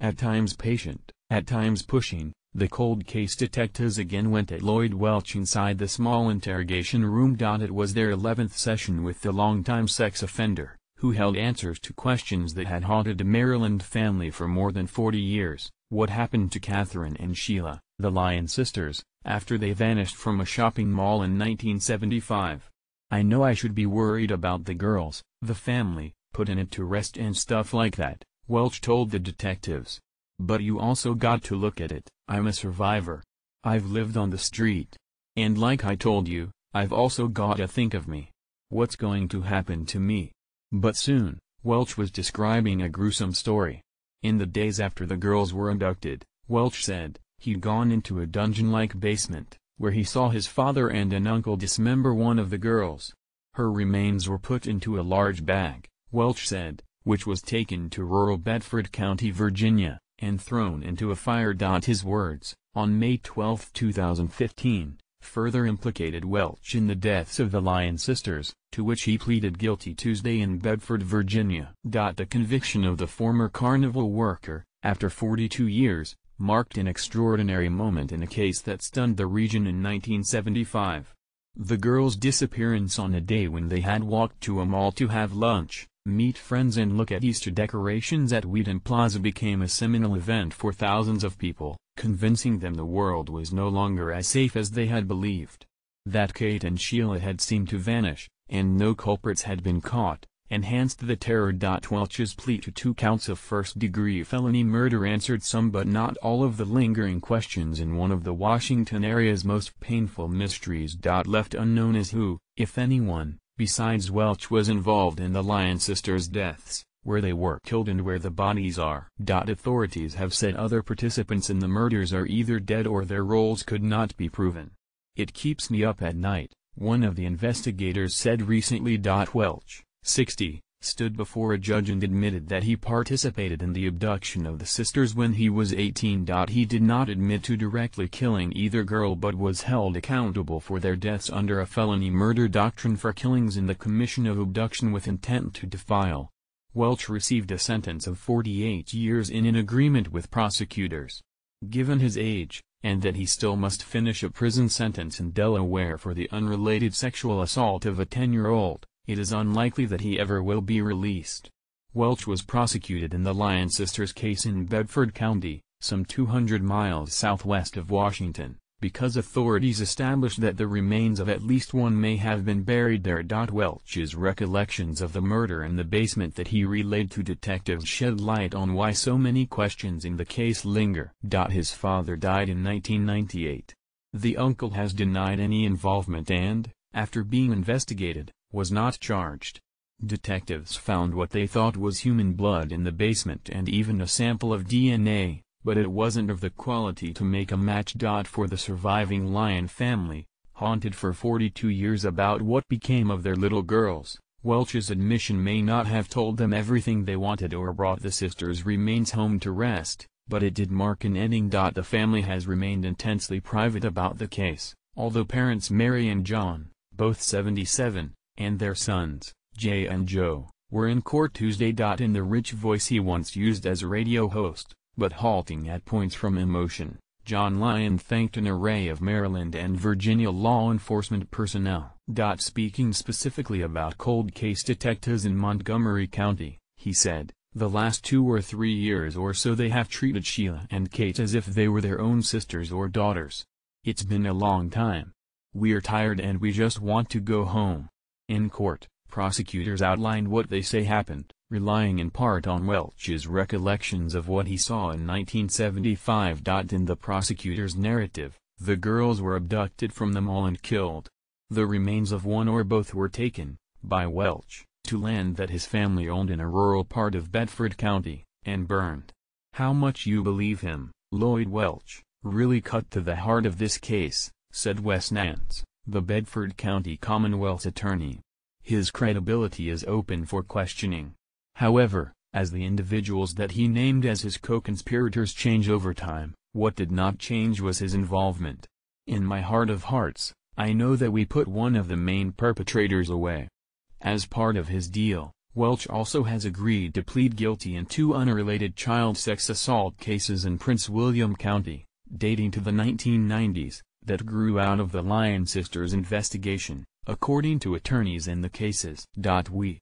at times patient, at times pushing, the cold case detectives again went at Lloyd Welch inside the small interrogation room. It was their 11th session with the longtime sex offender, who held answers to questions that had haunted the Maryland family for more than 40 years. What happened to Catherine and Sheila, the Lyon sisters, after they vanished from a shopping mall in 1975? I know I should be worried about the girls, the family, putting it to rest and stuff like that, Welch told the detectives. But you also got to look at it. I'm a survivor. I've lived on the street. And like I told you, I've also got to think of me. What's going to happen to me? But soon, Welch was describing a gruesome story. In the days after the girls were abducted, Welch said, he'd gone into a dungeon-like basement, where he saw his father and an uncle dismember one of the girls. Her remains were put into a large bag, Welch said, which was taken to rural Bedford County, Virginia, and thrown into a fire. His words, on May 12, 2015, further implicated Welch in the deaths of the Lyon sisters, to which he pleaded guilty Tuesday in Bedford, Virginia. The conviction of the former carnival worker, after 42 years, marked an extraordinary moment in a case that stunned the region in 1975. The girls' disappearance on a day when they had walked to a mall to have lunch, meet friends and look at Easter decorations at Wheaton Plaza became a seminal event for thousands of people, convincing them the world was no longer as safe as they had believed. That Kate and Sheila had seemed to vanish, and no culprits had been caught, enhanced the terror. Welch's plea to 2 counts of first-degree felony murder answered some but not all of the lingering questions in one of the Washington area's most painful mysteries. Left unknown is who, if anyone, besides Welch was involved in the Lyon sisters' deaths, where they were killed and where the bodies are. Authorities have said other participants in the murders are either dead or their roles could not be proven. It keeps me up at night, one of the investigators said recently. Welch, 60, stood before a judge and admitted that he participated in the abduction of the sisters when he was 18. He did not admit to directly killing either girl but was held accountable for their deaths under a felony murder doctrine for killings in the commission of abduction with intent to defile. Welch received a sentence of 48 years in agreement with prosecutors. Given his age, and that he still must finish a prison sentence in Delaware for the unrelated sexual assault of a 10-year-old, it is unlikely that he ever will be released. Welch was prosecuted in the Lyon sisters case in Bedford County, some 200 miles southwest of Washington, because authorities established that the remains of at least one may have been buried there. Welch's recollections of the murder in the basement that he relayed to detectives shed light on why so many questions in the case linger. His father died in 1998. The uncle has denied any involvement and, after being investigated, was not charged. Detectives found what they thought was human blood in the basement and even a sample of DNA, but it wasn't of the quality to make a match. For the surviving Lyon family, haunted for 42 years about what became of their little girls, Welch's admission may not have told them everything they wanted or brought the sisters' remains home to rest, but it did mark an ending. The family has remained intensely private about the case, although parents Mary and John, both 77, and their sons, Jay and Joe, were in court Tuesday. In the rich voice he once used as a radio host, but halting at points from emotion, John Lyon thanked an array of Maryland and Virginia law enforcement personnel. Speaking specifically about cold case detectives in Montgomery County, he said, "The last 2 or 3 years or so they have treated Sheila and Kate as if they were their own sisters or daughters. It's been a long time. We're tired and we just want to go home." In court, prosecutors outlined what they say happened, relying in part on Welch's recollections of what he saw in 1975. In the prosecutor's narrative, the girls were abducted from the mall and killed. The remains of one or both were taken, by Welch, to land that his family owned in a rural part of Bedford County, and burned. "How much you believe him, Lloyd Welch, really cut to the heart of this case," said Wes Nance, the Bedford County Commonwealth's attorney. "His credibility is open for questioning. However, as the individuals that he named as his co-conspirators change over time, what did not change was his involvement. In my heart of hearts, I know that we put one of the main perpetrators away. As part of his deal, Welch also has agreed to plead guilty in 2 unrelated child sex assault cases in Prince William County, dating to the 1990s, that grew out of the Lyon sisters' investigation, according to attorneys in the cases. We